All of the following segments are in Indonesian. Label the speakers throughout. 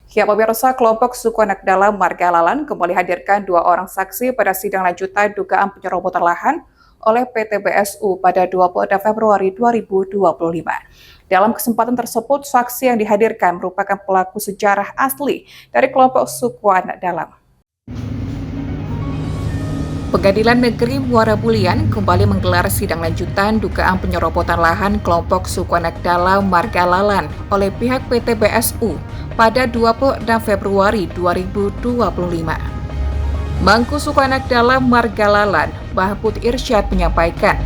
Speaker 1: Ya, pemirsa, kelompok suku anak dalam Marga Lalan kembali hadirkan 2 orang saksi pada sidang lanjutan dugaan penyerobotan lahan oleh PT BSU pada 26 Februari 2025. Dalam kesempatan tersebut, saksi yang dihadirkan merupakan pelaku sejarah asli dari kelompok suku anak dalam. Pengadilan Negeri Muara Bulian kembali menggelar sidang lanjutan dugaan penyerobotan lahan kelompok suku anak dalam Marga Lalan oleh pihak PT BSU pada 26 Februari 2025. Mangku suku anak dalam Marga Lalan, Mahfud Irsyad menyampaikan,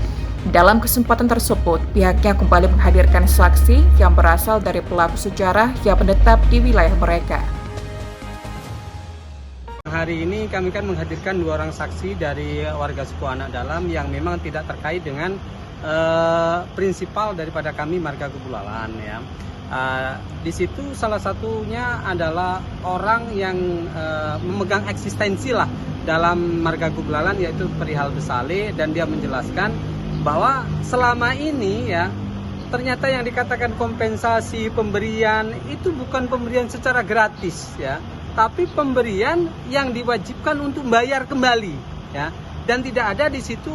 Speaker 1: dalam kesempatan tersebut pihaknya kembali menghadirkan saksi yang berasal dari pelaku sejarah yang menetap di wilayah mereka.
Speaker 2: Hari ini kami kan menghadirkan 2 orang saksi dari warga suku anak dalam yang memang tidak terkait dengan prinsipal daripada kami Marga Gubulalan ya. Di situ salah satunya adalah orang yang memegang eksistensi lah dalam Marga Gubulalan, yaitu perihal Besale, dan dia menjelaskan bahwa selama ini ya ternyata yang dikatakan kompensasi pemberian itu bukan pemberian secara gratis ya, tapi pemberian yang diwajibkan untuk bayar kembali ya, dan tidak ada di situ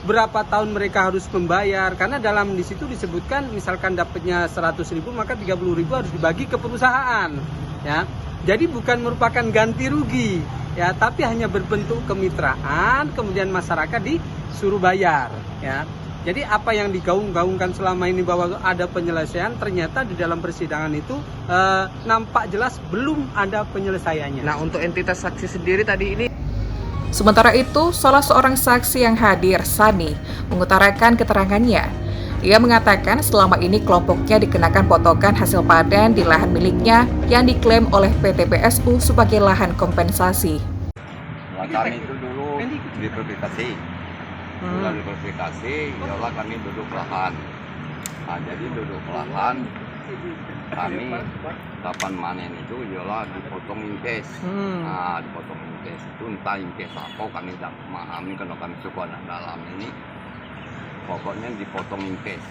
Speaker 2: berapa tahun mereka harus membayar, karena dalam di situ disebutkan misalkan dapatnya 100.000 maka 30.000 harus dibagi ke perusahaan ya. Jadi bukan merupakan ganti rugi ya, tapi hanya berbentuk kemitraan, kemudian masyarakat disuruh bayar ya. Jadi apa yang digaung-gaungkan selama ini bahwa ada penyelesaian, ternyata di dalam persidangan itu nampak jelas belum ada penyelesaiannya.
Speaker 3: Nah, untuk entitas saksi sendiri tadi ini.
Speaker 1: Sementara itu, salah seorang saksi yang hadir, Sani, mengutarakan keterangannya. Ia mengatakan selama ini kelompoknya dikenakan potongan hasil panen di lahan miliknya yang diklaim oleh PT BSU sebagai lahan kompensasi.
Speaker 4: Kami itu dulu dipublikasi. Setelah dipublikasi, yalah kami duduk lahan. Nah, jadi duduk lahan, kami kapan manen itu yalah dipotong impes. Nah, dipotong impes itu entah impes apa, kami tidak memahami karena kami suku anak dalam ini. Pokoknya dipotong impes.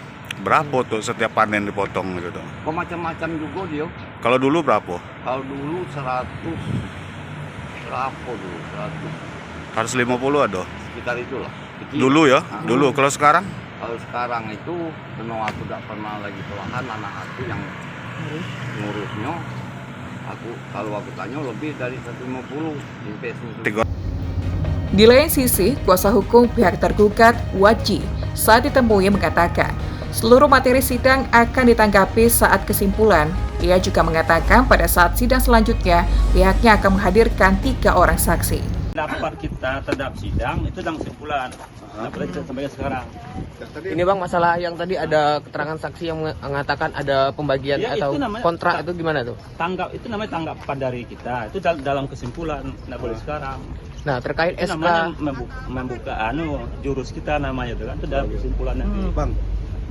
Speaker 5: Berapa tuh setiap panen dipotong gitu?
Speaker 4: Macam-macam juga dia.
Speaker 5: Kalau dulu berapa?
Speaker 4: Kalau dulu 100 berapa dulu?
Speaker 5: 150 ada?
Speaker 4: Sekitar itulah. Kecil.
Speaker 5: Dulu ya? Dulu. Kalau sekarang?
Speaker 4: Kalau sekarang itu karena aku tidak pernah lagi ke lahan, anak aku yang ngurusnya. Kalau aku tanya lebih dari 150 investasi.
Speaker 1: Di lain sisi, kuasa hukum pihak tergugat Waji saat ditemui mengatakan seluruh materi sidang akan ditanggapi saat kesimpulan. Ia juga mengatakan pada saat sidang selanjutnya pihaknya akan menghadirkan 3 orang saksi.
Speaker 6: Pendapat kita terhadap sidang itu dalam kesimpulan sampai sekarang.
Speaker 3: Ini Bang, masalah yang tadi ada keterangan saksi yang mengatakan ada pembagian
Speaker 6: Ya,
Speaker 3: atau kontrak itu gimana tuh?
Speaker 6: Itu namanya tanggapan dari kita. Itu dalam kesimpulan, tidak boleh sekarang.
Speaker 3: Nah, terkait
Speaker 6: Itu
Speaker 3: SK
Speaker 6: namanya membuka jurus kita namanya itu kan, itu dalam kesimpulan nanti.
Speaker 7: Bang,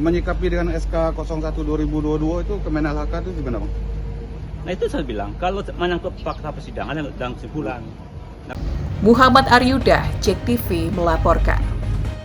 Speaker 7: menyikapi dengan SK 01/2022 itu Kemenal HK itu gimana Bang?
Speaker 6: Nah, itu saya bilang kalau menyangkut fakta persidangan dalam kesimpulan.
Speaker 1: Muhammad Aryuda, JEK TV melaporkan.